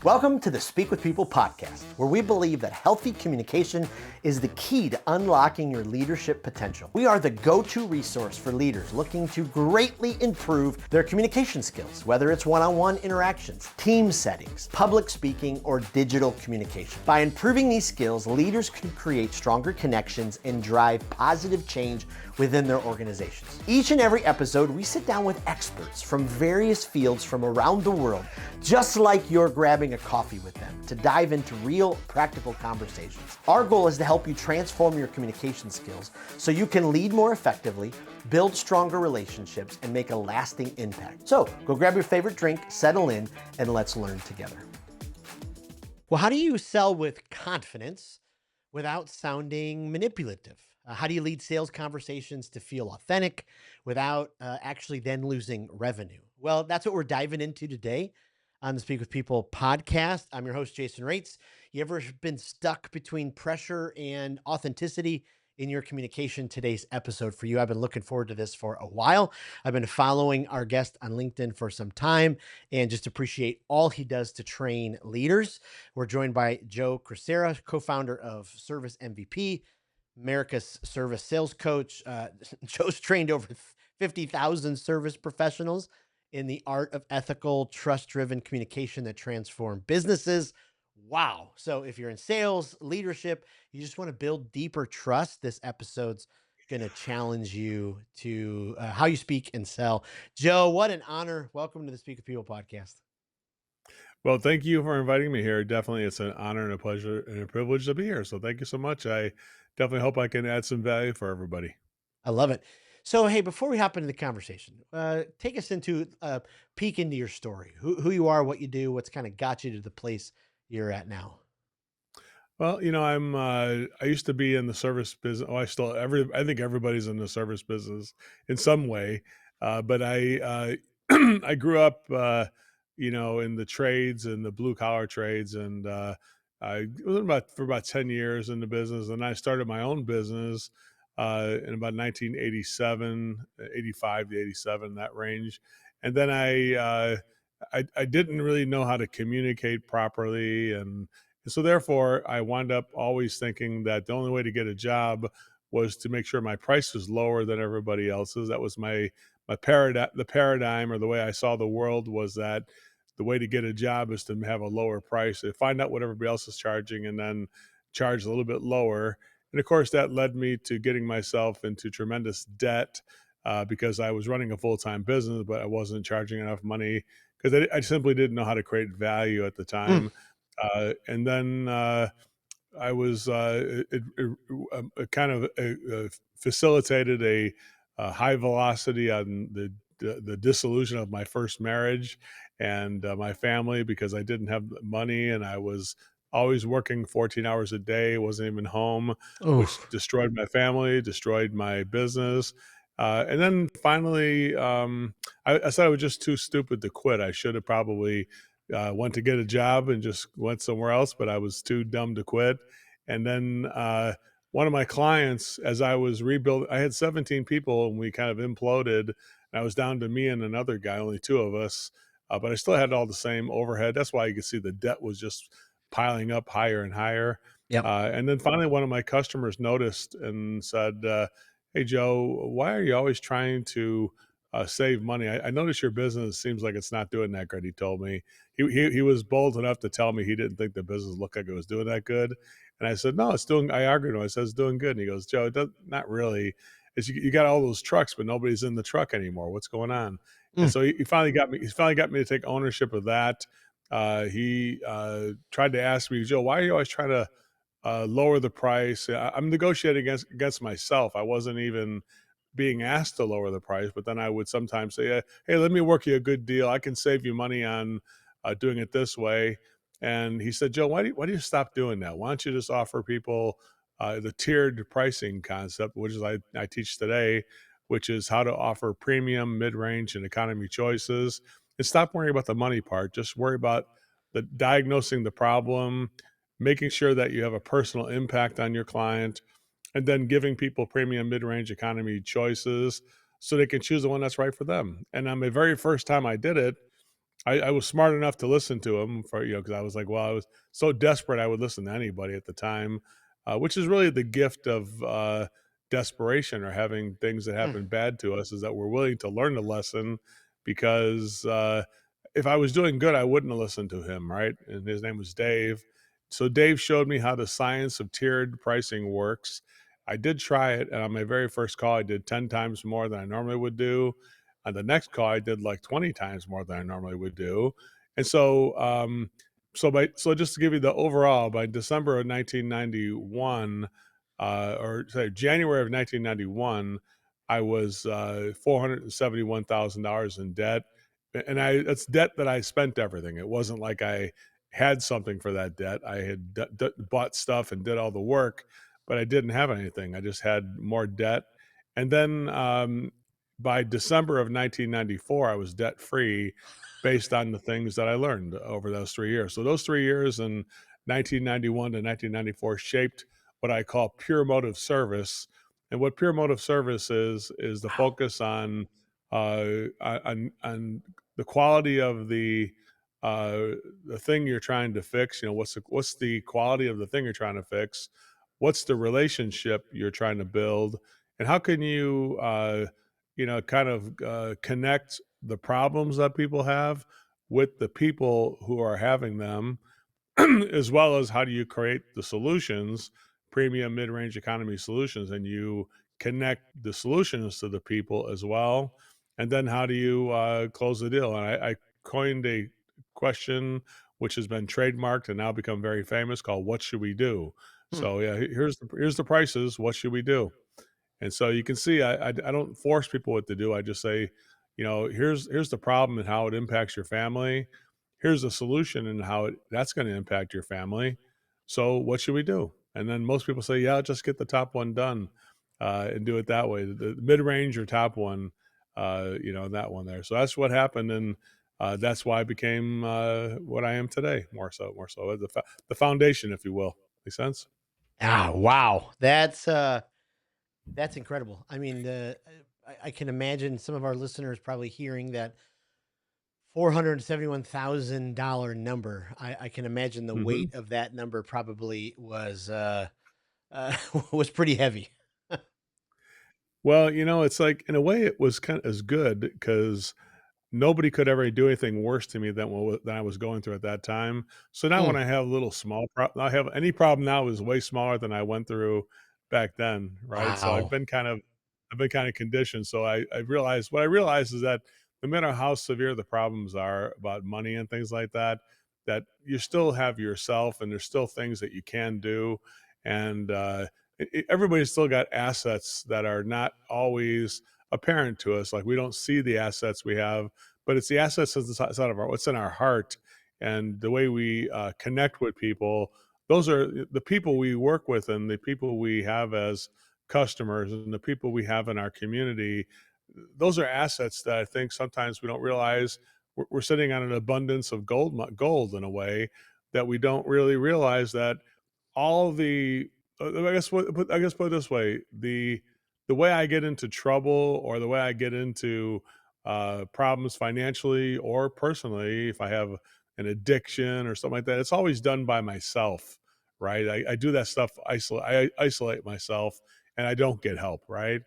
Welcome to the Speak with People podcast, where we believe that healthy communication is the key to unlocking your leadership potential. We are the go-to resource for leaders looking to greatly improve their communication skills, whether it's one-on-one interactions, team settings, public speaking, or digital communication. By improving these skills, leaders can create stronger connections and drive positive change within their organizations. Each and every episode, we sit down with experts from various fields from around the world, just like you're grabbing a coffee with them, to dive into real, practical conversations. Our goal is to help you transform your communication skills so you can lead more effectively, build stronger relationships, and make a lasting impact. So go grab your favorite drink, settle in, and let's learn together. Well, how do you sell with confidence without sounding manipulative? How do you lead sales conversations to feel authentic without actually then losing revenue? Well, that's what we're diving into today on the Speak with People podcast. I'm your host, Jason Raitz. You ever been stuck between pressure and authenticity in your communication? Today's episode for you. I've been looking forward to this for a while. I've been following our guest on LinkedIn for some time and just appreciate all he does to train leaders. We're joined by Joe Crisara, co-founder of Service MVP, America's service sales coach. Joe's trained over 50,000 service professionals in the art of ethical, trust-driven communication that transform businesses. Wow. So if you're in sales, leadership, you just want to build deeper trust, this episode's going to challenge you to how you speak and sell. Joe, what an honor. Welcome to the Speak with People podcast. Well, thank you for inviting me here. Definitely, it's an honor and a pleasure and a privilege to be here. So thank you so much. I definitely hope I can add some value for everybody. I love it. So, hey, before we hop into the conversation, take us into a peek into your story, who you are, what you do, what's kind of got you to the place you're at now. Well, I used to be in the service business. Oh, I think everybody's in the service business in some way. But I grew up, in the trades and the blue collar trades. And I was for about 10 years in the business. And I started my own business in about 1987, 85 to 87, that range. And then I didn't really know how to communicate properly. And so therefore, I wound up always thinking that the only way to get a job was to make sure my price was lower than everybody else's. That was my paradigm. The paradigm, or the way I saw the world, was that the way to get a job is to have a lower price, to find out what everybody else is charging, and then charge a little bit lower. And of course, that led me to getting myself into tremendous debt because I was running a full-time business, but I wasn't charging enough money because I simply didn't know how to create value at the Mm. time. And then I was kind of facilitated a high velocity on the dissolution of my first marriage and my family, because I didn't have money and I was always working 14 hours a day, wasn't even home, which Oof. destroyed my family, destroyed my business. And then finally, I said I was just too stupid to quit. I should have probably went to get a job and just went somewhere else, but I was too dumb to quit. And then one of my clients, as I was rebuilding, I had 17 people and we kind of imploded. And I was down to me and another guy, only two of us, but I still had all the same overhead. That's why you could see the debt was just piling up higher and higher. Yep. And then finally, one of my customers noticed and said, "Hey, Joe, why are you always trying to save money? I notice your business seems like it's not doing that good." He told me he was bold enough to tell me he didn't think the business looked like it was doing that good. And I said, "No, it's doing." I argued with him. I said, "It's doing good." And he goes, "Joe, not really. It's, you got all those trucks, but nobody's in the truck anymore. What's going on?" And Mm. so he finally got me. He finally got me to take ownership of that. He tried to ask me, "Joe, why are you always trying to lower the price?" I'm negotiating against myself. I wasn't even being asked to lower the price, but then I would sometimes say, "Hey, let me work you a good deal. I can save you money on doing it this way." And he said, "Joe, why do you stop doing that? Why don't you just offer people the tiered pricing concept, which is I teach today, which is how to offer premium, mid-range, and economy choices, and stop worrying about the money part. Just worry about the diagnosing the problem, making sure that you have a personal impact on your client, and then giving people premium, mid-range, economy choices so they can choose the one that's right for them." And on the very first time I did it, I was smart enough to listen to him for, because I was like, well, I was so desperate I would listen to anybody at the time, which is really the gift of desperation or having things that Mm. happen bad to us is that we're willing to learn the lesson because if I was doing good, I wouldn't have listened to him, right? And his name was Dave. So Dave showed me how the science of tiered pricing works. I did try it, and on my very first call, I did 10 times more than I normally would do. On the next call, I did like 20 times more than I normally would do. And so just to give you the overall, by December of 1991, or say January of 1991, I was $471,000 in debt, and that's debt that I spent everything. It wasn't like I had something for that debt. I had bought stuff and did all the work, but I didn't have anything. I just had more debt. And then by December of 1994, I was debt free based on the things that I learned over those 3 years. So those 3 years in 1991 to 1994 shaped what I call pure motive service. And what pure motive service is the Wow. focus on the quality of the thing you're trying to fix. What's the quality of the thing you're trying to fix? What's the relationship you're trying to build? And how can you kind of connect the problems that people have with the people who are having them, as well as how do you create the solutions, premium, mid-range economy solutions, and you connect the solutions to the people as well. And then how do you close the deal? And I coined a question which has been trademarked and now become very famous called "What should we do?" Hmm. So yeah, here's the prices. What should we do? And so you can see I don't force people what to do. I just say, here's the problem and how it impacts your family. Here's the solution and how that's going to impact your family. So what should we do? And then most people say, yeah, just get the top one done and do it that way. The mid range or top one, that one there. So that's what happened, and that's why I became what I am today. More so the foundation, if you will. Make sense? Ah, wow. That's incredible. I mean, I can imagine some of our listeners probably hearing that $471,000 number. I can imagine the Hmm. weight of that number probably was pretty heavy. Well, it's like in a way it was kind of as good because nobody could ever do anything worse to me than I was going through at that time. So now when Mm. I have little small I have any problem now is way smaller than I went through back then, right? So Wow. I've been kind of conditioned. So I realized what I realized is that no matter how severe the problems are about money and things like that, that you still have yourself and there's still things that you can do. And everybody's still got assets that are not always apparent to us. Like we don't see the assets we have, but it's the assets inside of what's in our heart and the way we connect with people. Those are the people we work with and the people we have as customers and the people we have in our community. Those are assets that I think sometimes we don't realize we're sitting on an abundance of gold in a way that we don't really realize that all the I guess put it this way, the way I get into trouble or the way I get into problems financially or personally, if I have an addiction or something like that, it's always done by myself, right? I do that stuff I isolate myself and I don't get help, right?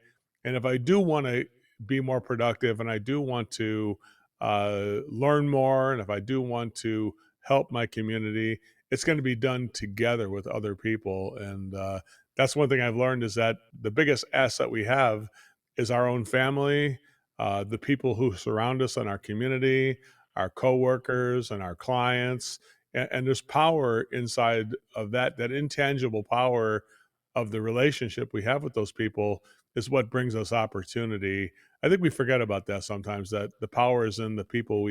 And if I do want to be more productive and I do want to learn more and if I do want to help my community, it's going to be done together with other people. And that's one thing I've learned is that the biggest asset we have is our own family, the people who surround us in our community, our coworkers and our clients. And there's power inside of that intangible power of the relationship we have with those people is what brings us opportunity. I think we forget about that sometimes, that the power is in the people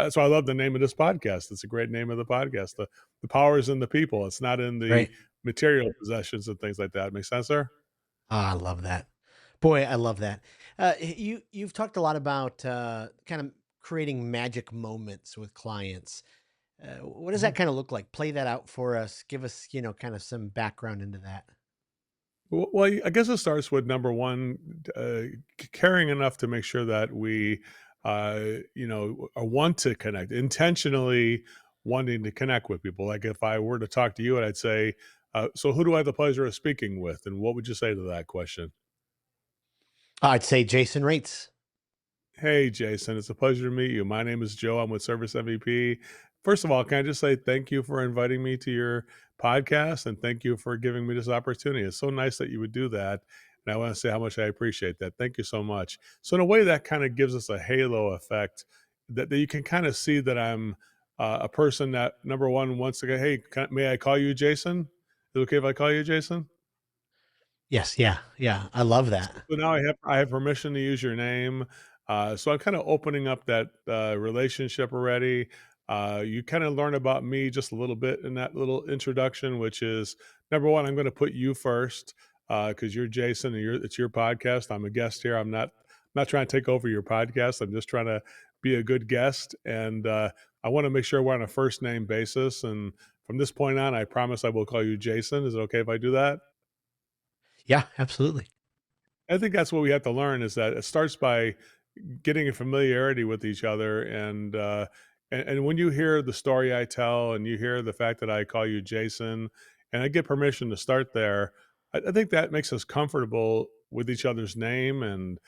so I love the name of this podcast. It's a great name of the podcast. The power is in the people. It's not in the Right. material possessions and things like that. Make sense, sir? Ah, I love that. Boy, I love that. You've talked a lot about kind of creating magic moments with clients. What does that Mhm. kind of look like? Play that out for us. Give us, kind of some background into that. Well, I guess it starts with number one, caring enough to make sure that we or want to connect, intentionally wanting to connect with people. Like if I were to talk to you and I'd say, so who do I have the pleasure of speaking with? And what would you say to that question? I'd say Jason Raitz. Hey, Jason, it's a pleasure to meet you. My name is Joe. I'm with Service MVP. First of all, can I just say thank you for inviting me to your podcast and thank you for giving me this opportunity. It's so nice that you would do that. And I want to say how much I appreciate that. Thank you so much. So, in a way, that kind of gives us a halo effect that you can kind of see that I'm a person that, number one, wants to go, hey, may I call you Jason? Is it okay if I call you Jason? Yes, yeah, yeah. I love that. So now I have permission to use your name. So I'm kind of opening up that relationship already. You kind of learn about me just a little bit in that little introduction, which is number one, I'm going to put you first because you're Jason and it's your podcast. I'm a guest here. I'm not trying to take over your podcast. I'm just trying to be a good guest, and I want to make sure we're on a first name basis. And from this point on, I promise I will call you Jason. Is it okay if I do that? Yeah, absolutely. I think that's what we have to learn is that it starts by getting a familiarity with each other and when you hear the story I tell and you hear the fact that I call you Jason and I get permission to start there, I think that makes us comfortable with each other's name and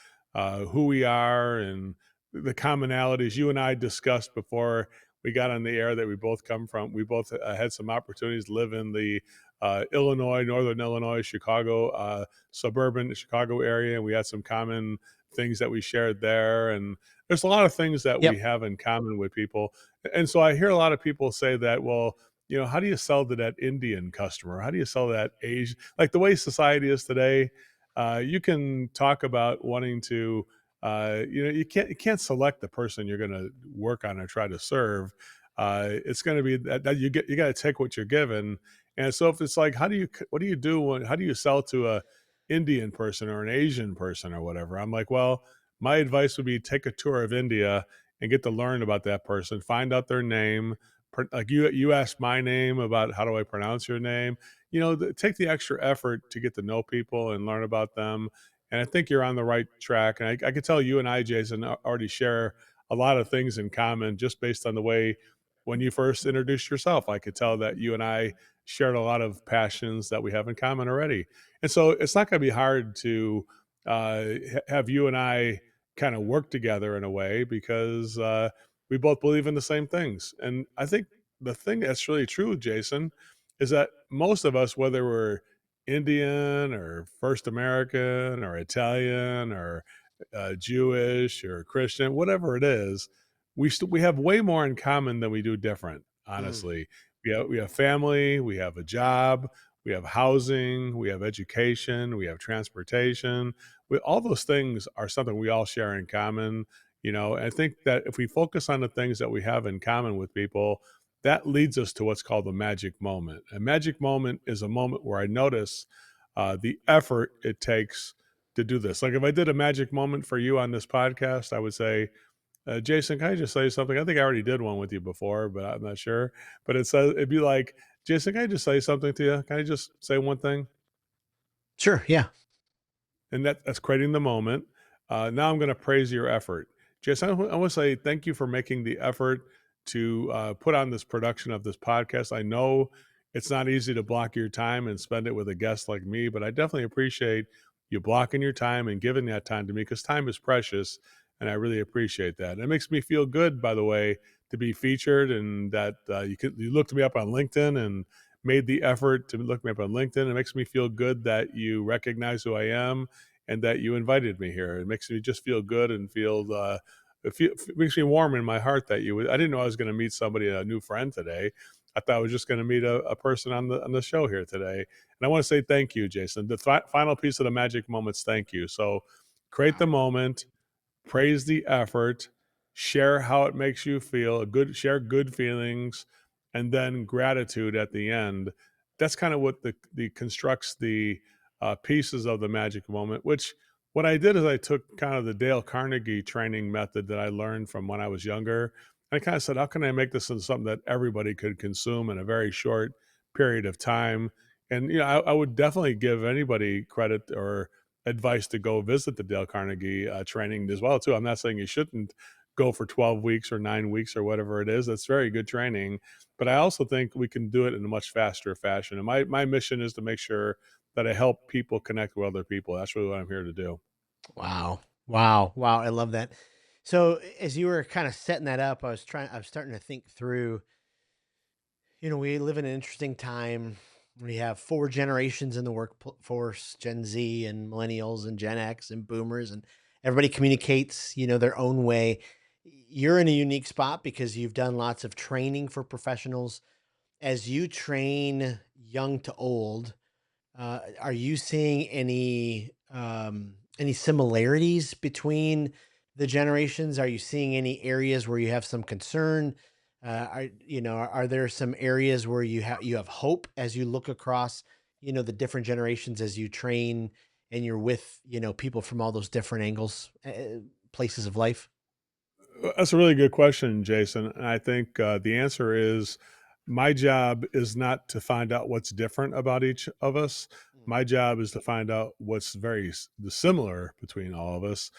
who we are and the commonalities you and I discussed before we got on the air that we both come from. We both had some opportunities to live in the Illinois, Northern Illinois, Chicago, suburban Chicago area, and we had some common things that we shared there. And there's a lot of things that we Yep. have in common with people. And so I hear a lot of people say that, well, how do you sell to that Indian customer? How do you sell that Asian? Like the way society is today, you can talk about wanting to, you can't select the person you're going to work on or try to serve. It's going to be that you got to take what you're given. And so if it's like, what do you do how do you sell to a Indian person or an Asian person or whatever? I'm like, well, my advice would be take a tour of India and get to learn about that person, find out their name. Like you asked my name about how do I pronounce your name? Take the extra effort to get to know people and learn about them. And I think you're on the right track. And I could tell you and I, Jason, already share a lot of things in common just based on the way when you first introduced yourself. I could tell that you and I shared a lot of passions that we have in common already. And so it's not going to be hard to have you and I kind of work together in a way because we both believe in the same things. And I think the thing that's really true, Jason, is that most of us, whether we're Indian or First American or Italian or Jewish or Christian, whatever it is, we have way more in common than we do different. Mm. Honestly, we have family, we have a job, we have housing, we have education, we have transportation. All those things are something we all share in common. I think that if we focus on the things that we have in common with people, that leads us to what's called the magic moment. A magic moment is a moment where I notice the effort it takes to do this. Like if I did a magic moment for you on this podcast, I would say, Jason, can I just say something? I think I already did one with you before, but I'm not sure. But it'd be like, Jason, can I just say something to you? Can I just say one thing? Sure, yeah. And that's creating the moment. Now I'm going to praise your effort. Jason, I want to say thank you for making the effort to put on this production of this podcast. I know it's not easy to block your time and spend it with a guest like me, but I definitely appreciate you blocking your time and giving that time to me because time is precious. And I really appreciate that. And it makes me feel good, by the way, to be featured and that you looked me up on LinkedIn and made the effort to look me up on LinkedIn. It makes me feel good that you recognize who I am and that you invited me here. It makes me just feel good and it makes me warm in my heart that I didn't know I was going to meet somebody, a new friend today. I thought I was just going to meet a person on the show here today. And I want to say thank you, Jason. The final piece of the magic moments, thank you. So create the moment, praise the effort, share how it makes you feel, share good feelings, and then gratitude at the end. That's kind of what the constructs the pieces of the magic moment. Which what I did is I took kind of the Dale Carnegie training method that I learned from when I was younger. I kind of said, how can I make this into something that everybody could consume in a very short period of time? And I would definitely give anybody credit or advice to go visit the Dale Carnegie training as well too. I'm not saying you shouldn't go for 12 weeks or 9 weeks or whatever it is. That's very good training. But I also think we can do it in a much faster fashion. And my mission is to make sure that I help people connect with other people. That's really what I'm here to do. Wow. Wow. Wow. I love that. So as you were kind of setting that up, I was starting to think through, we live in an interesting time. We have four generations in the workforce, Gen Z and millennials and Gen X and boomers, and everybody communicates, their own way. You're in a unique spot because you've done lots of training for professionals. As you train young to old, are you seeing any similarities between the generations? Are you seeing any areas where you have some concern? Are there some areas where you have hope as you look across, the different generations as you train and you're with, people from all those different angles, places of life? That's a really good question, Jason. And I think the answer is my job is not to find out what's different about each of us. Mm. My job is to find out what's similar between all of us,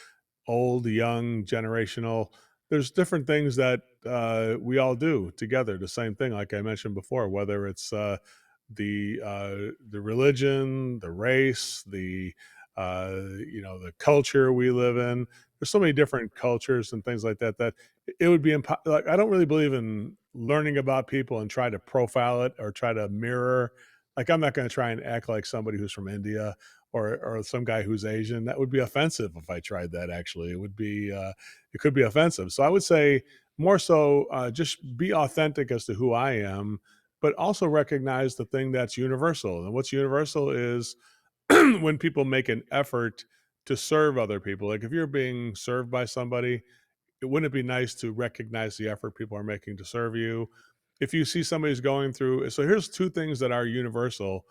old, young, generational. There's different things that we all do together. The same thing, like I mentioned before, whether it's the religion, the race, the culture we live in. There's so many different cultures and things like that that it would be like I don't really believe in learning about people and try to profile it or try to mirror. Like I'm not going to try and act like somebody who's from India or some guy who's Asian. That would be offensive if I tried that. Actually, it could be offensive. So I would say more so just be authentic as to who I am, but also recognize the thing that's universal. And what's universal is when people make an effort to serve other people. Like if you're being served by somebody, wouldn't it be nice to recognize the effort people are making to serve you? If you see somebody's going through, so here's two things that are universal.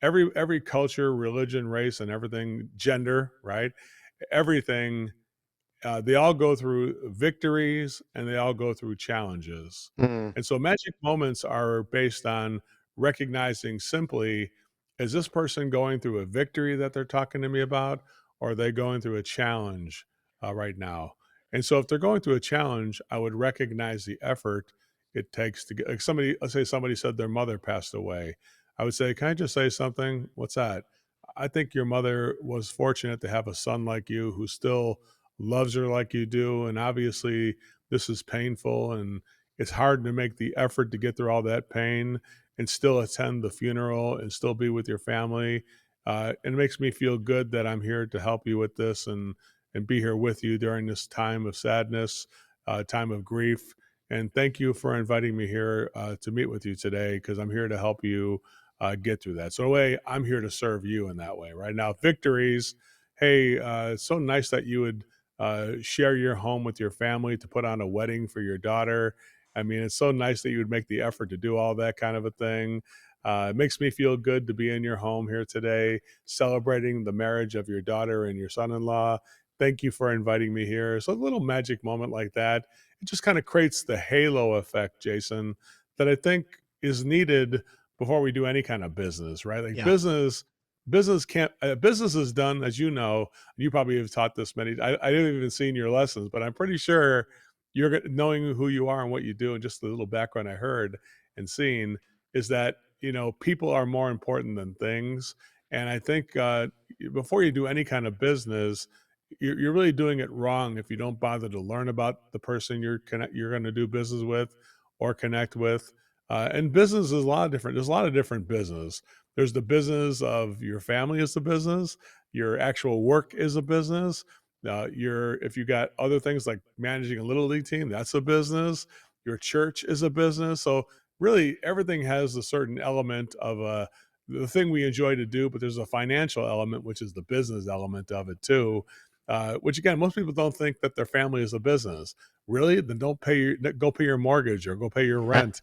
Every culture, religion, race, and everything, gender, right? Everything they all go through victories and they all go through challenges. Mm. And so magic moments are based on recognizing simply, is this person going through a victory that they're talking to me about, or are they going through a challenge right now? And so if they're going through a challenge, I would recognize the effort it takes to get like somebody, let's say somebody said their mother passed away. I would say, can I just say something? What's that? I think your mother was fortunate to have a son like you who still loves her like you do. And obviously, this is painful and it's hard to make the effort to get through all that pain and still attend the funeral and still be with your family. It makes me feel good that I'm here to help you with this and be here with you during this time of sadness, time of grief. And thank you for inviting me here to meet with you today because I'm here to help you get through that. So, in a way, I'm here to serve you in that way. Right now, victories. Hey, it's so nice that you would share your home with your family to put on a wedding for your daughter. I mean, it's so nice that you would make the effort to do all that kind of a thing. It makes me feel good to be in your home here today, celebrating the marriage of your daughter and your son in law. Thank you for inviting me here. So, a little magic moment like that, it just kind of creates the halo effect, Jason, that I think is needed before we do any kind of business, right? Like Yeah. business can't, business is done, as you know, you probably have taught this many. I haven't even seen your lessons, but I'm pretty sure knowing who you are and what you do, and just the little background I heard and seen is that people are more important than things. And I think before you do any kind of business, you're really doing it wrong if you don't bother to learn about the person you're going to do business with or connect with. And business is a lot of different. There's a lot of different business. There's the business of your family is the business. Your actual work is a business. If you got other things like managing a little league team, that's a business. Your church is a business. So really, everything has a certain element of the thing we enjoy to do, but there's a financial element, which is the business element of it too. Which again, most people don't think that their family is a business. Really? Then don't go pay your mortgage or go pay your rent.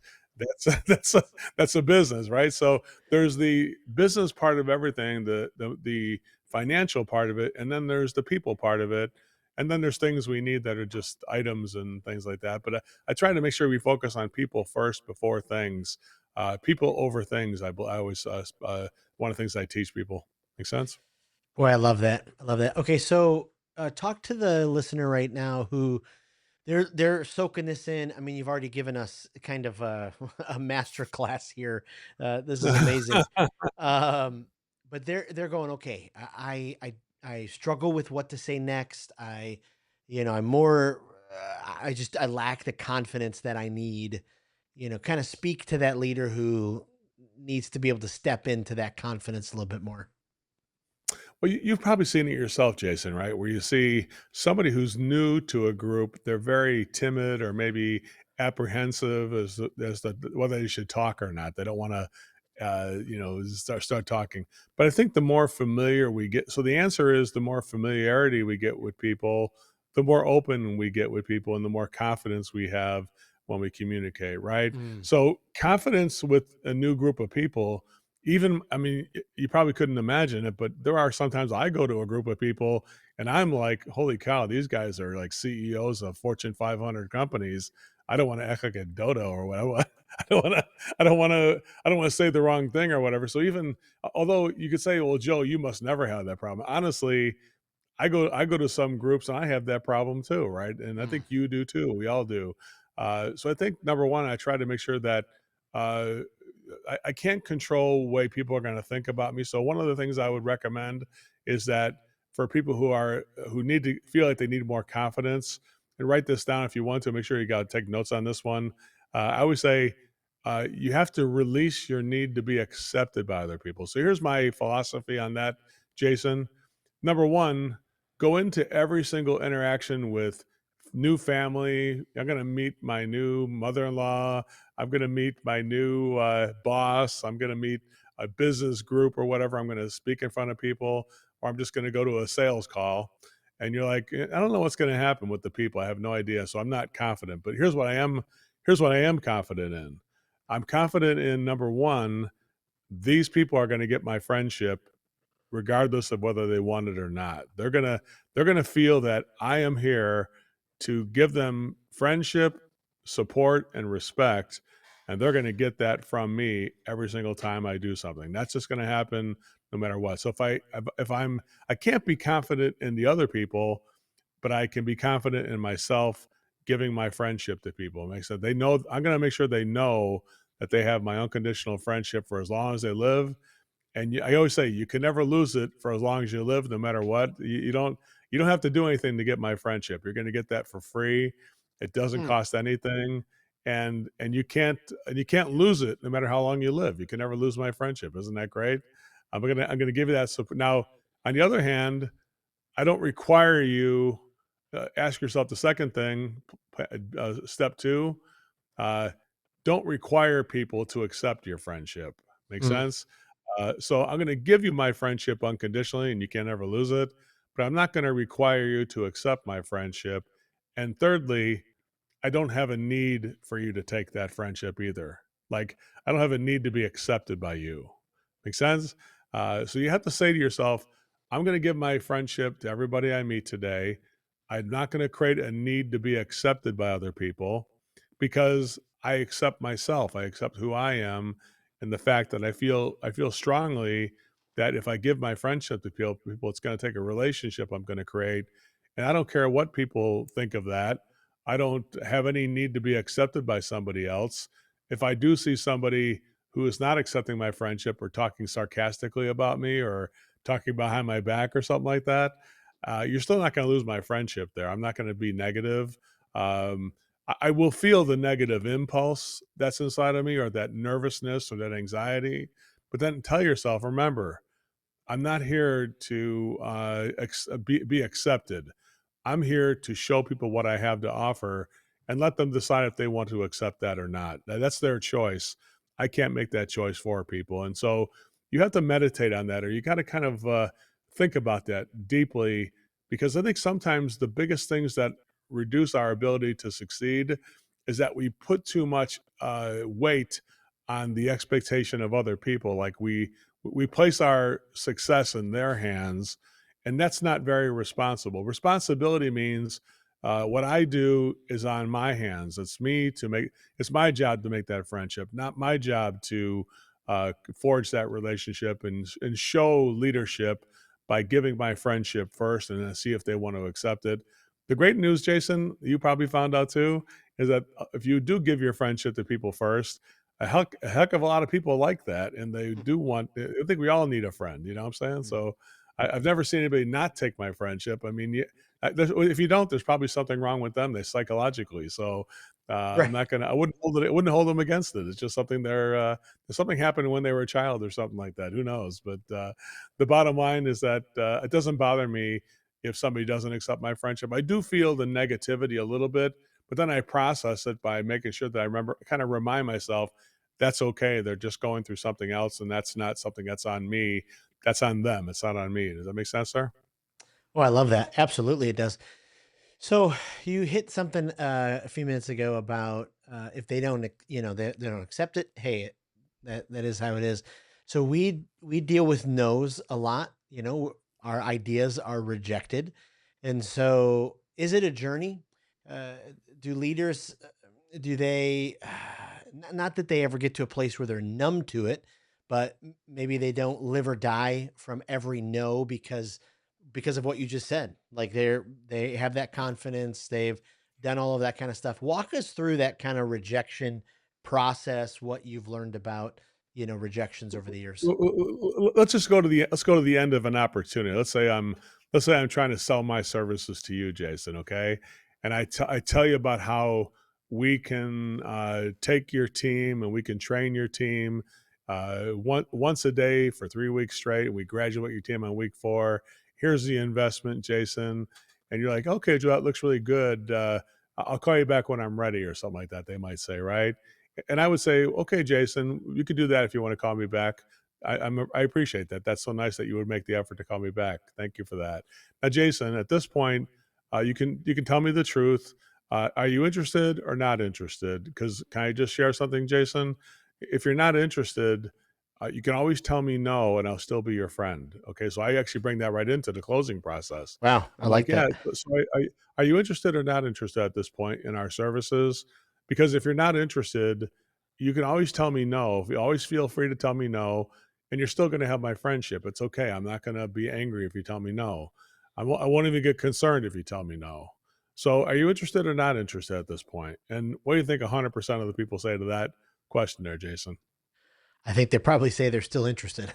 That's that's a business, right? So there's the business part of everything, the financial part of it, and then there's the people part of it, and then there's things we need that are just items and things like that. But I try to make sure we focus on people first before things. People over things. I always one of the things I teach people. Make sense? Boy, I love that. I love that. Okay, so talk to the listener right now who they're soaking this in. I mean, you've already given us kind of a a master class here. This is amazing. Um, but they're going, okay, I struggle with what to say next. I'm more, I lack the confidence that I need, kind of speak to that leader who needs to be able to step into that confidence a little bit more. Well, you've probably seen it yourself, Jason, right? Where you see somebody who's new to a group, they're very timid or maybe apprehensive as to whether they should talk or not. They don't want to, start talking. But I think the more familiar we get, so the answer is the more familiarity we get with people, the more open we get with people, and the more confidence we have when we communicate, right? Mm, So confidence with a new group of people, even, I mean, you probably couldn't imagine it, but there are sometimes I go to a group of people and I'm like, holy cow, these guys are like CEOs of Fortune 500 companies. I don't want to act like a dodo or whatever. I don't want to, I don't want to say the wrong thing or whatever. So even, although you could say, well, Joe, you must never have that problem. Honestly, I go to some groups and I have that problem too, right? And I mm, think you do too. We all do. So I think number one, I try to make sure that uh, I can't control the way people are going to think about me. So one of the things I would recommend is that for people who need to feel like they need more confidence, and write this down if you want to. Make sure you got to take notes on this one. I always say you have to release your need to be accepted by other people. So here's my philosophy on that, Jason. Number one, go into every single interaction with new family. I'm going to meet my new mother-in-law. I'm going to meet my new boss. I'm going to meet a business group or whatever. I'm going to speak in front of people, or I'm just going to go to a sales call. And you're like, I don't know what's going to happen with the people. I have no idea. So I'm not confident. But here's what I am. Here's what I am confident in. I'm confident in number one, these people are going to get my friendship regardless of whether they want it or not. They're gonna feel that I am here to give them friendship, support, and respect, and they're gonna get that from me every single time I do something. That's just gonna happen no matter what. So if I can't be confident in the other people, but I can be confident in myself giving my friendship to people. Makes sense. They know I'm gonna make sure they know that they have my unconditional friendship for as long as they live, and I always say you can never lose it for as long as you live, no matter what. You don't have to do anything to get my friendship. You're going to get that for free. It doesn't mm. cost anything, and you can't lose it no matter how long you live. You can never lose my friendship. Isn't that great? I'm gonna give you that support. Now, on the other hand, I don't require you. Ask yourself the second thing, step two. Uh, don't require people to accept your friendship. Make Mm. sense? So I'm going to give you my friendship unconditionally, and you can't ever lose it. But I'm not going to require you to accept my friendship. And thirdly, I don't have a need for you to take that friendship either. Like, I don't have a need to be accepted by you. Make sense? So you have to say to yourself, I'm going to give my friendship to everybody I meet today. I'm not going to create a need to be accepted by other people because I accept myself. I accept who I am and the fact that I feel strongly that if I give my friendship to people, it's going to take a relationship I'm going to create. And I don't care what people think of that. I don't have any need to be accepted by somebody else. If I do see somebody who is not accepting my friendship or talking sarcastically about me or talking behind my back or something like that, you're still not going to lose my friendship there. I'm not going to be negative. Um, I will feel the negative impulse that's inside of me or that nervousness or that anxiety. But then tell yourself, remember, I'm not here to be accepted. I'm here to show people what I have to offer and let them decide if they want to accept that or not. That's their choice. I can't make that choice for people. And so you have to meditate on that, or you got to kind of think about that deeply, because I think sometimes the biggest things that reduce our ability to succeed is that we put too much weight on the expectation of other people. Like we place our success in their hands, and that's not very responsible. Responsibility means what I do is on my hands. It's my job to make that friendship, not my job to forge that relationship and show leadership by giving my friendship first and then see if they want to accept it. The great news, Jason, you probably found out too, is that if you do give your friendship to people first, a heck of a lot of people like that, and they do want. I think we all need a friend. You know what I'm saying? Mm. So I've never seen anybody not take my friendship. I mean, if you don't, there's probably something wrong with them. They psychologically. So I'm Right. not gonna. I wouldn't hold it. I wouldn't hold them against it. It's just something they're. There's something happened when they were a child or something like that. Who knows? But the bottom line is that it doesn't bother me if somebody doesn't accept my friendship. I do feel the negativity a little bit, but then I process it by making sure that I remember, kind of remind myself that's okay. They're just going through something else, and that's not something that's on me. That's on them. It's not on me. Does that make sense, sir? Oh, I love that. Absolutely, it does. So you hit something a few minutes ago about if they don't, they don't accept it. Hey, that is how it is. So we deal with no's a lot. Our ideas are rejected, and so is it a journey? Uh, do leaders do they not that they ever get to a place where they're numb to it, but maybe they don't live or die from every no because of what you just said. Like they have that confidence, they've done all of that kind of stuff. Walk us through that kind of rejection process, what you've learned about, rejections over the years. Let's go to the end of an opportunity. Let's say I'm trying to sell my services to you, Jason. Okay, and I tell you about how we can take your team and we can train your team once a day for 3 weeks straight. We graduate your team on week 4. Here's the investment, Jason. And you're like, okay, Joe, that looks really good. I'll call you back when I'm ready, or something like that. They might say, right? And I would say, okay, Jason, you could do that if you want to call me back. I appreciate that. That's so nice that you would make the effort to call me back. Thank you for that. Now, Jason, at this point, you can tell me the truth. Are you interested or not interested? Because can I just share something, Jason? If you're not interested, you can always tell me no, and I'll still be your friend. Okay, so I actually bring that right into the closing process. Wow, I I'm like, like yeah. that. So, are you interested or not interested at this point in our services? Because if you're not interested, you can always tell me no. You always feel free to tell me no, and you're still going to have my friendship. It's okay. I'm not going to be angry if you tell me no. I won't even get concerned if you tell me no. So, are you interested or not interested at this point? And what do you think 100% of the people say to that question there, Jason? I think they probably say they're still interested.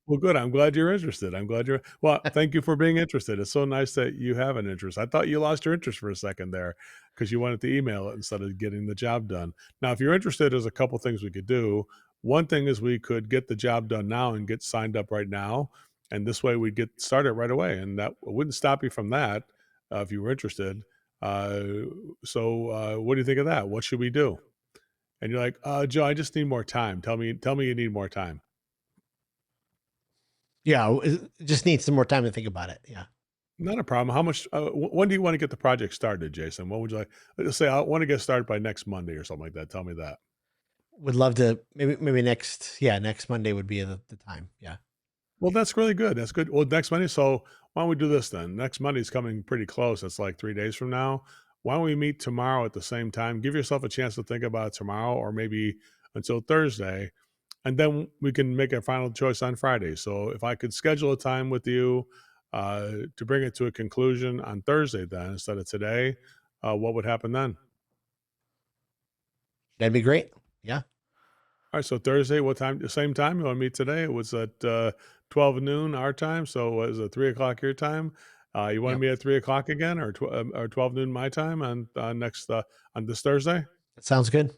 Well, good. I'm glad you're interested. I'm glad you're well, thank you for being interested. It's so nice that you have an interest. I thought you lost your interest for a second there because you wanted to email it instead of getting the job done. Now, if you're interested, there's a couple things we could do. One thing is we could get the job done now and get signed up right now. And this way we'd get started right away. And that wouldn't stop you from that if you were interested. Uh, what do you think of that? What should we do? And you're like, Joe, I just need more time. Tell me you need more time. Yeah, it just needs some more time to think about it. Yeah. Not a problem. How much? When do you want to get the project started, Jason? What would you like? Let's say I want to get started by next Monday or something like that. Tell me that. Would love to maybe next Monday would be the time. Yeah. Well, that's really good. That's good. Well, next Monday. So why don't we do this then? Next Monday's coming pretty close. It's like 3 days from now. Why don't we meet tomorrow at the same time? Give yourself a chance to think about it tomorrow, or maybe until Thursday, and then we can make a final choice on Friday. So if I could schedule a time with you to bring it to a conclusion on Thursday, then instead of today, what would happen then? That'd be great. Yeah. All right, so Thursday, what time? The same time you want to meet today? It was at 12 noon our time, so was it 3 o'clock your time? You want to Yep. meet at 3 o'clock again, or 12 noon my time on this Thursday? That sounds good.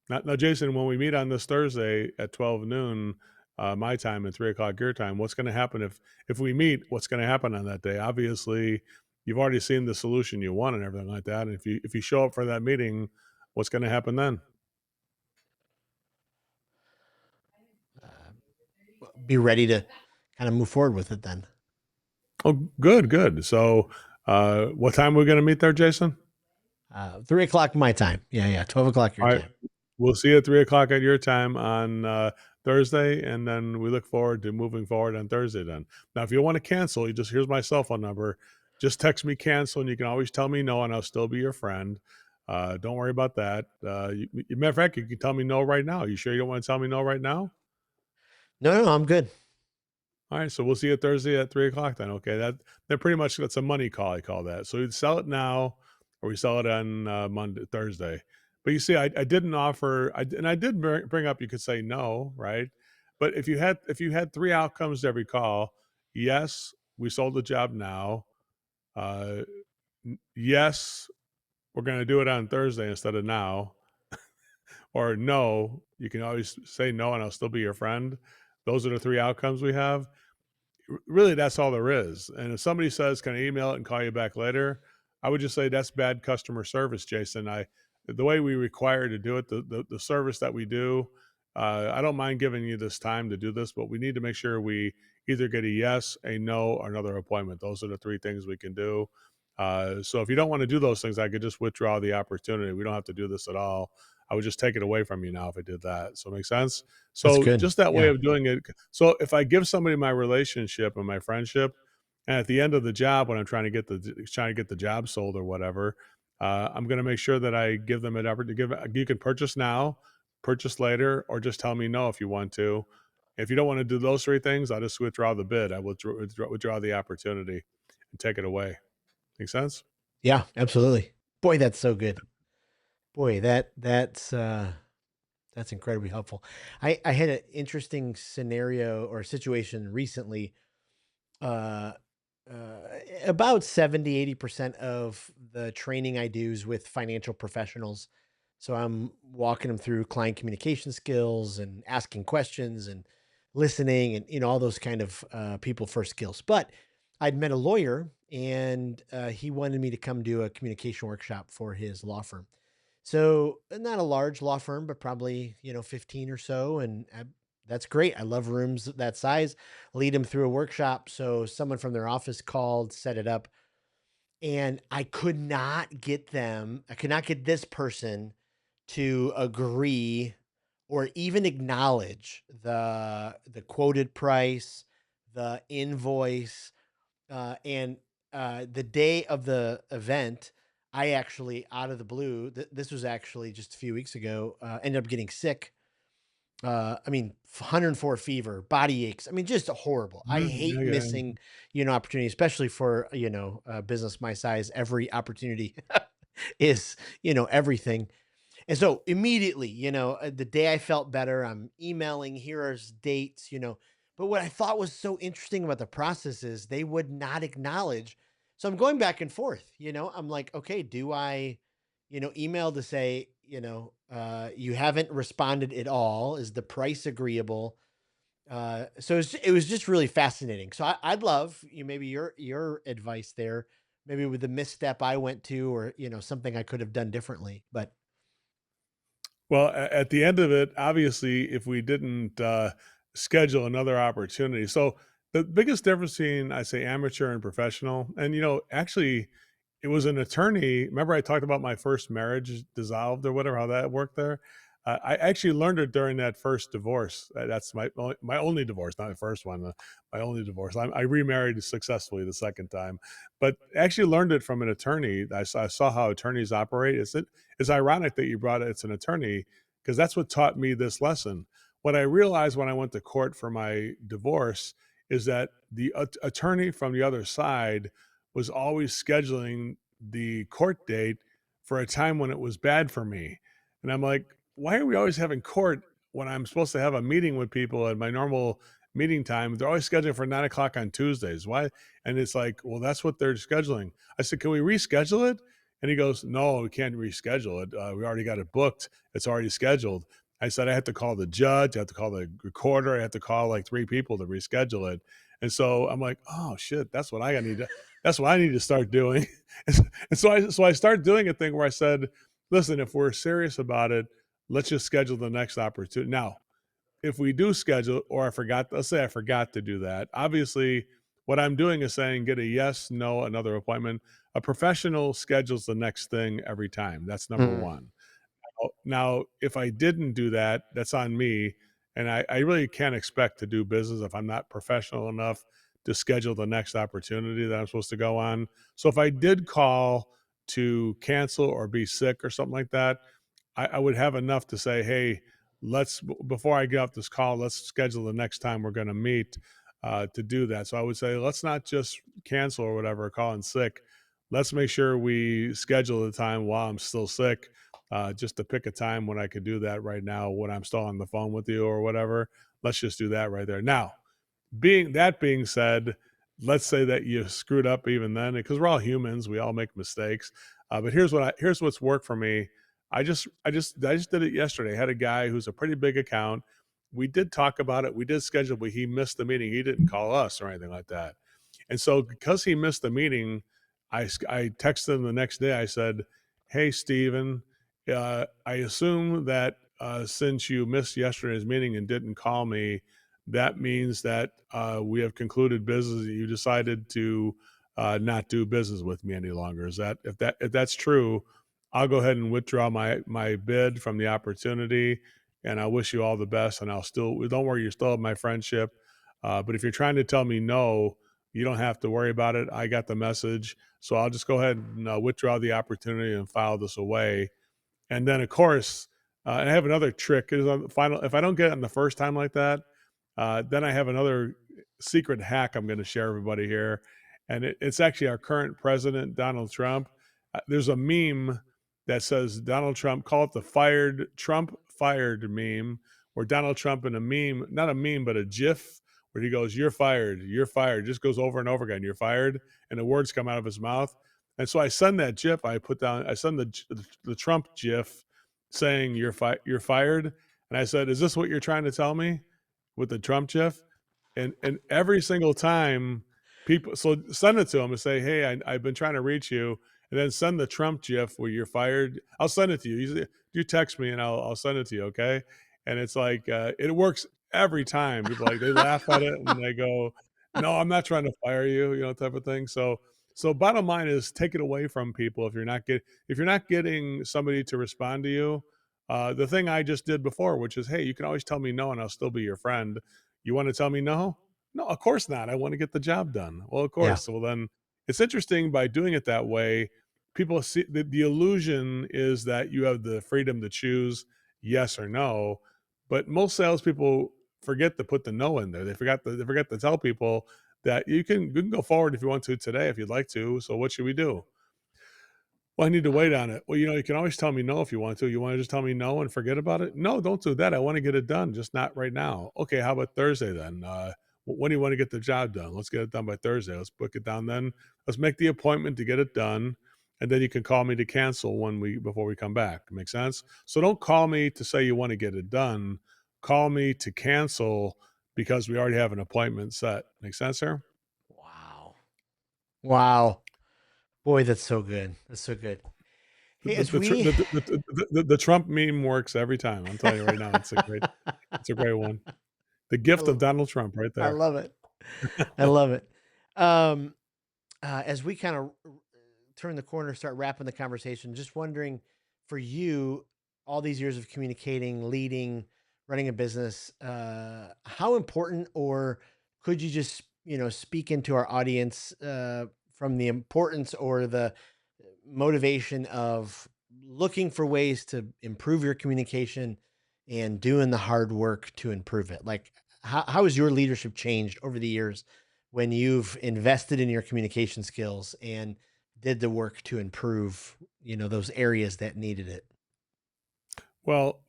Now, Jason, when we meet on this Thursday at 12 noon my time and 3 o'clock your time, what's going to happen if we meet? What's going to happen on that day? Obviously, you've already seen the solution you want and everything like that. And if you show up for that meeting, what's going to happen then? Be ready to kind of move forward with it then. Oh, good, good. So, what time are we going to meet there, Jason? 3 o'clock my time. Yeah, yeah. 12 o'clock your All right, time. we'll see you at 3 o'clock at your time on Thursday, and then we look forward to moving forward on Thursday. Then, now, if you want to cancel, you just here's my cell phone number. Just text me cancel, and you can always tell me no, and I'll still be your friend. Don't worry about that. Matter of fact, you can tell me no right now. You sure you don't want to tell me no right now? No, no, I'm good. All right, so we'll see you Thursday at 3 o'clock then. Okay, that pretty much that's a money call. I call that. So we sell it now, or we sell it on Monday, Thursday. But you see, I didn't offer, and I did bring up. You could say no, right? But if you had three outcomes to every call, yes, we sold the job now. Uh, yes, we're going to do it on Thursday instead of now, or no, you can always say no, and I'll still be your friend. Those are the three outcomes we have. Really, that's all there is. And if somebody says, "Can I email it and call you back later?" I would just say that's bad customer service, Jason. The way we require to do it, the service that we do, I don't mind giving you this time to do this, but we need to make sure we either get a yes, a no, or another appointment. Those are the three things we can do. So if you don't want to do those things, I could just withdraw the opportunity. We don't have to do this at all. I would just take it away from you now if I did that. So make sense? That's So good. just that way Yeah. of doing it. So if I give somebody my relationship and my friendship, and at the end of the job, when I'm trying to get the job sold or whatever, I'm going to make sure that I give them an effort to give. You can purchase now, purchase later, or just tell me no if you want to. If you don't want to do those three things, I'll just withdraw the bid. I will withdraw the opportunity and take it away. Make sense? Yeah, absolutely. Boy, that's so good. Boy, that's incredibly helpful. I had an interesting scenario or situation recently. Uh, about 70-80% of the training I do is with financial professionals. So I'm walking them through client communication skills and asking questions and listening and, all those kind of people first skills. But I'd met a lawyer and he wanted me to come do a communication workshop for his law firm. So not a large law firm, but probably, 15 or so. And that's great. I love rooms that size. Lead them through a workshop. So someone from their office called, set it up, and I could not get this person to agree or even acknowledge the quoted price, the invoice, and the day of the event. I actually, out of the blue, this was actually just a few weeks ago, ended up getting sick. I mean, 104 fever, body aches. I mean, just horrible. I Mhm. Yeah, hate yeah. missing, opportunity, especially for, a business my size. Every opportunity is, everything. And so immediately, the day I felt better, I'm emailing, here's dates, But what I thought was so interesting about the process is they would not acknowledge. So I'm going back and forth, I'm like, okay, do I, email to say, you haven't responded at all. Is the price agreeable? It was just really fascinating. So I'd love maybe your advice there, maybe with the misstep I went to, or something I could have done differently. But Well, at the end of it, obviously, if we didn't schedule another opportunity, so the biggest difference between I say amateur and professional, and actually, it was an attorney. Remember, I talked about my first marriage dissolved or whatever, how that worked there. I actually learned it during that first divorce. That's my only divorce, not my first one. My only divorce. I remarried successfully the second time, but actually learned it from an attorney. I saw how attorneys operate. It's ironic that you brought it. It's an attorney because that's what taught me this lesson. What I realized when I went to court for my divorce is that the attorney from the other side was always scheduling the court date for a time when it was bad for me. And I'm like, why are we always having court when I'm supposed to have a meeting with people at my normal meeting time? They're always scheduling for 9 o'clock on Tuesdays. Why? And it's like, well, that's what they're scheduling. I said, can we reschedule it? And he goes, no, we can't reschedule it. We already got it booked. It's already scheduled. I said, I have to call the judge. I have to call the recorder. I have to call like three people to reschedule it. And so I'm like, oh shit, that's what I need to start doing. And so I started doing a thing where I said, listen, if we're serious about it, let's just schedule the next opportunity. Now, if we do schedule, or let's say I forgot to do that. Obviously, what I'm doing is saying get a yes, no, another appointment. A professional schedules the next thing every time. That's number mm, one. Now, if I didn't do that, that's on me. And I really can't expect to do business if I'm not professional enough to schedule the next opportunity that I'm supposed to go on. So if I did call to cancel or be sick or something like that, I would have enough to say, hey, before I get off this call, let's schedule the next time we're going to meet. to do that. So I would say let's not just cancel or whatever, call in sick. Let's make sure we schedule the time while I'm still sick, just to pick a time when I could do that right now when I'm still on the phone with you or whatever. Let's just do that right there. Now, being said, let's say that you screwed up even then, because we're all humans, we all make mistakes. But here's what's worked for me. I just did it yesterday. I had a guy who's a pretty big account. We did talk about it. We did schedule, but he missed the meeting. He didn't call us or anything like that. And so because he missed the meeting, I texted him the next day. I said, "Hey, Steven, I assume that since you missed yesterday's meeting and didn't call me, that means that we have concluded business. You decided to not do business with me any longer. Is that if that's true, I'll go ahead and withdraw my bid from the opportunity, and I wish you all the best. And I'll still don't worry, you still have my friendship. But if you're trying to tell me no, you don't have to worry about it. I got the message, so I'll just go ahead and withdraw the opportunity and file this away." And then, of course, and I have another trick is on the final. If I don't get it on the first time like that, then I have another secret hack I'm going to share everybody here, and it's actually our current president, Donald Trump. There's a meme that says Donald Trump, call it the fired Trump fired meme, where Donald Trump in a meme, not a meme, but a GIF, where he goes, you're fired," just goes over and over again, "You're fired," and the words come out of his mouth. And so I send that GIF. I send the Trump GIF saying you're fired, and I said, "Is this what you're trying to tell me?" With the Trump GIF, and every single time people so send it to him and say, "Hey, I've been trying to reach you," and then send the Trump GIF where you're fired. I'll send it to you. You text me and I'll send it to you, okay? And it's like it works every time. People like they laugh at it and they go, "No, I'm not trying to fire you," type of thing. So bottom line is take it away from people if you're not getting somebody to respond to you. The thing I just did before, which is, hey, you can always tell me no and I'll still be your friend. You want to tell me no? No, of course not. I want to get the job done. Well, of Yeah. course. Well, then it's interesting by doing it that way. People see the illusion is that you have the freedom to choose yes or no, but most salespeople forget to put the no in there. They forget to tell people that you can go forward if you want to today if you'd like to. So what should we do? Well, I need to wait on it. Well, you can always tell me no if you want to. You want to just tell me no and forget about it? No, don't do that. I want to get it done, just not right now. Okay, how about Thursday then? When do you want to get the job done? Let's get it done by Thursday. Let's book it down then. Let's make the appointment to get it done, and then you can call me to cancel before we come back. Make sense? So don't call me to say you want to get it done. Call me to cancel because we already have an appointment set. Make sense, sir? Wow. Wow. Boy, that's so good. That's so good. Hey, The as the tr we the Trump meme works every time. I'm telling you right now, it's a great one. The I gift of l Donald Trump right I there. love it. I love it. Um, as we kind of turn the corner, start wrapping the conversation, just wondering for you, all these years of communicating, leading, running a business, how important, or could you just, speak into our audience from the importance or the motivation of looking for ways to improve your communication and doing the hard work to improve it? Like, how has your leadership changed over the years when you've invested in your communication skills and did the work to improve, those areas that needed it? Well,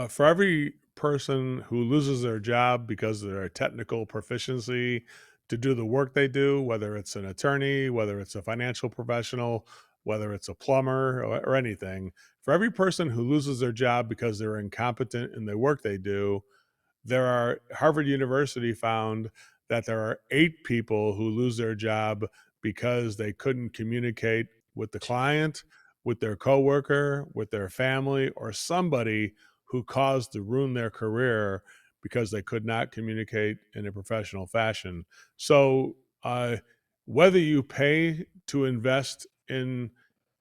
for every person who loses their job because of their technical proficiency to do the work they do, whether it's an attorney, whether it's a financial professional, whether it's a plumber or anything, for every person who loses their job because they're incompetent in the work they do, Harvard University found that there are 8 people who lose their job because they couldn't communicate with the client, with their coworker, with their family, or somebody who caused to ruin their career because they could not communicate in a professional fashion. So, whether you pay to invest in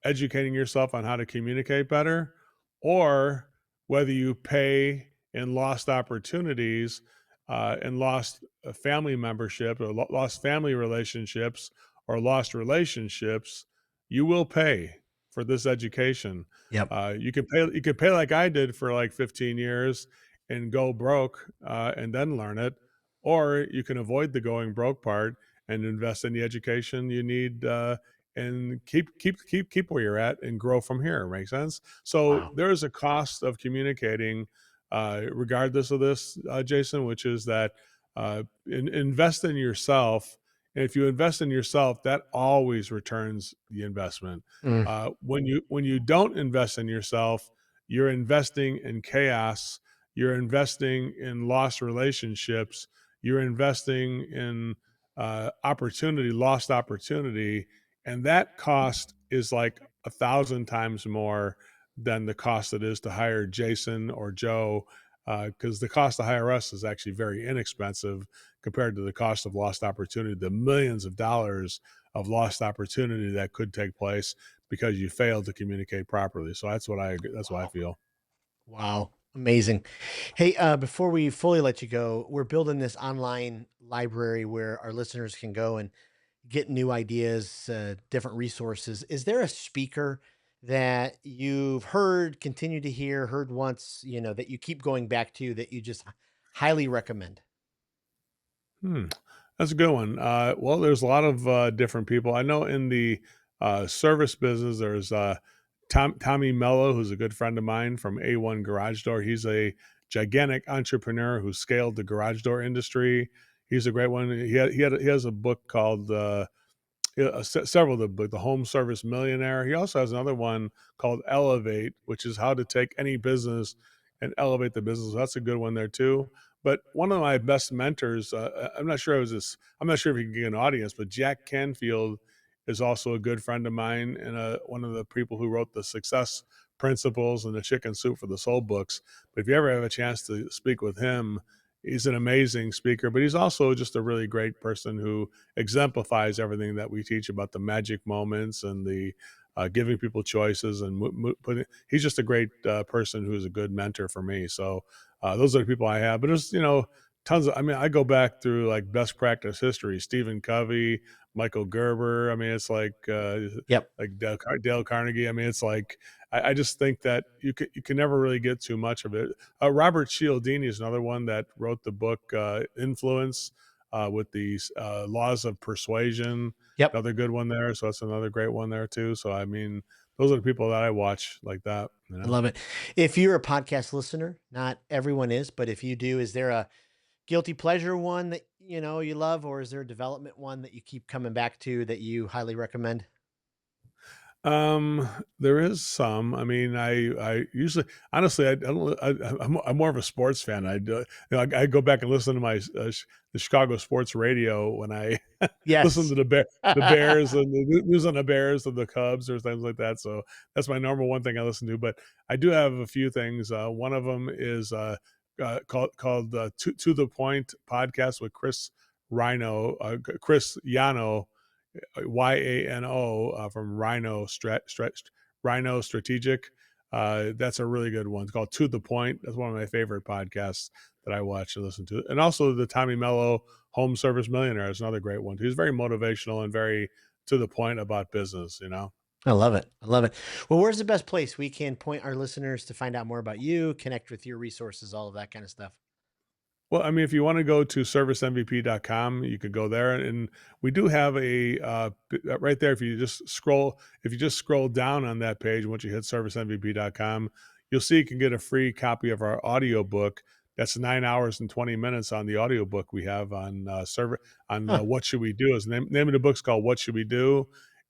educating yourself on how to communicate better, or whether you pay and lost opportunities and lost a family membership or lost family relationships or lost relationships, you will pay for this education. Yep. You can pay like I did for like 15 years and go broke and then learn it, or you can avoid the going broke part and invest in the education you need, and keep where you're at and grow from here. Make sense? So Wow. there is a cost of communicating, regardless of this, Jason, which is that invest in yourself. And if you invest in yourself, that always returns the investment. Mm. When you don't invest in yourself, you're investing in chaos. You're investing in lost relationships. You're investing in lost opportunity, and that cost is like 1,000 times more than the cost it is to hire Jason or Joe, because the cost to hire us is actually very inexpensive compared to the cost of lost opportunity, the millions of dollars of lost opportunity that could take place because you failed to communicate properly. So that's what I Wow. feel. Wow. Amazing. Hey, before we fully let you go, we're building this online library where our listeners can go and get new ideas, different resources. Is there a speaker that you've heard, continue to hear, heard once, that you keep going back to that you just highly recommend? Hmm. That's a good one. Well, there's a lot of different people. I know in the service business, there's Tommy Mello, who's a good friend of mine from A1 Garage Door. He's a gigantic entrepreneur who scaled the garage door industry. He's a great one. He has a book called yeah, several of the book, The Home Service Millionaire. He also has another one called Elevate, which is how to take any business and elevate the business. That's a good one there too. But one of my best mentors, I'm not sure it was this. I'm not sure if he can get an audience, but Jack Canfield is also a good friend of mine and one of the people who wrote the Success Principles and the Chicken Soup for the Soul books. But if you ever have a chance to speak with him, he's an amazing speaker. But he's also just a really great person who exemplifies everything that we teach about the magic moments and the giving people choices and putting. He's just a great person who's a good mentor for me. So those are the people I have. But there's tons of. I mean, I go back through like best practice history. Stephen Covey, Michael Gerber. I mean, it's Yep. like Dale Carnegie. I mean, it's like I just think that you can never really get too much of it. Robert Cialdini is another one that wrote the book Influence, with these laws of persuasion. Yep. Another good one there. So that's another great one there too. So I mean, those are the people that I watch like that. You I know. love it. If you're a podcast listener, not everyone is, but if you do, is there a guilty pleasure one that you love, or is there a development one that you keep coming back to that you highly recommend? Um, there is some. I mean, I usually, honestly, I don't. I'm more of a sports fan. I do. I go back and listen to my the Chicago sports radio when I listen Yes. to the Bears and the news on the Bears and the Cubs or things like that. So that's my normal one thing I listen to. But I do have a few things. One of them is called to the Point podcast with Chris Yano, Yano, from Rhino Strategic. That's a really good one. It's called To the Point. That's one of my favorite podcasts that I watch and listen to. And also the Tommy Mello Home Service Millionaire is another great one. He's very motivational and very to the point about business, you know? I love it. I love it. Well, where's the best place we can point our listeners to find out more about you, connect with your resources, all of that kind of stuff? Well, I mean, if you want to go to servicemvp.com, you could go there. And we do have right there. If you just scroll down on that page, once you hit servicemvp.com, you'll see you can get a free copy of our audio book. That's 9 hours and 20 minutes on the audio book we have on Huh. What Should We Do? Is the name of the book's called What Should We Do?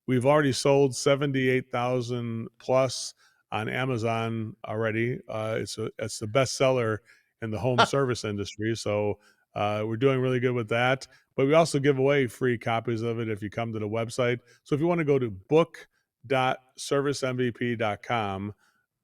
We've already sold 78,000 plus on Amazon already. It's the bestseller in the home Huh. service industry. So we're doing really good with that. But we also give away free copies of it if you come to the website. So if you want to go to book.servicemvp.com,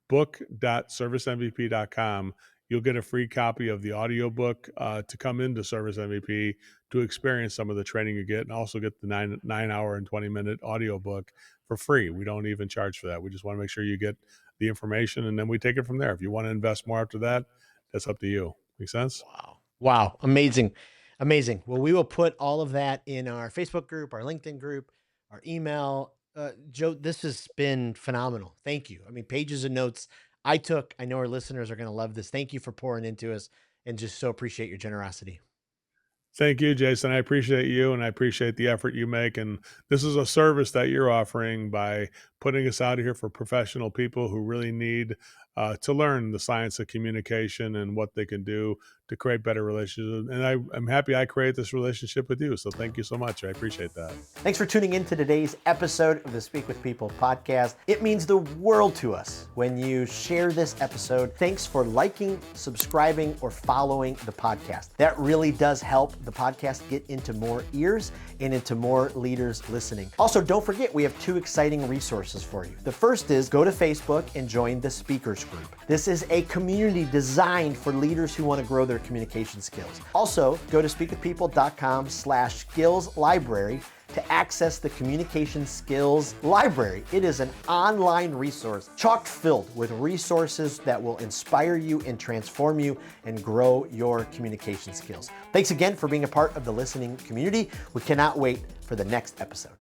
book.servicemvp.com, you'll get a free copy of the audiobook to come into Service MVP to experience some of the training you get and also get the 9 hour and 20-minute audiobook for free. We don't even charge for that. We just want to make sure you get the information and then we take it from there. If you want to invest more after that, that's up to you. Make sense? Wow. Wow. Amazing. Amazing. Well, we will put all of that in our Facebook group, our LinkedIn group, our email. Joe, this has been phenomenal. Thank you. I mean, pages of notes I took. I know our listeners are going to love this. Thank you for pouring into us and just so appreciate your generosity. Thank you, Jason. I appreciate you and I appreciate the effort you make. And this is a service that you're offering by putting us out here for professional people who really need to learn the science of communication and what they can do to create better relationships. And I'm happy I create this relationship with you. So thank you so much. I appreciate that. Thanks for tuning in to today's episode of the Speak with People podcast. It means the world to us when you share this episode. Thanks for liking, subscribing, or following the podcast. That really does help the podcast get into more ears and into more leaders listening. Also, don't forget, we have 2 exciting resources for you. The first is go to Facebook and join the Speakers Group. This is a community designed for leaders who want to grow their communication skills. Also, go to speakwithpeople.com/skills library to access the Communication Skills Library. It is an online resource chock filled with resources that will inspire you and transform you and grow your communication skills. Thanks again for being a part of the listening community. We cannot wait for the next episode.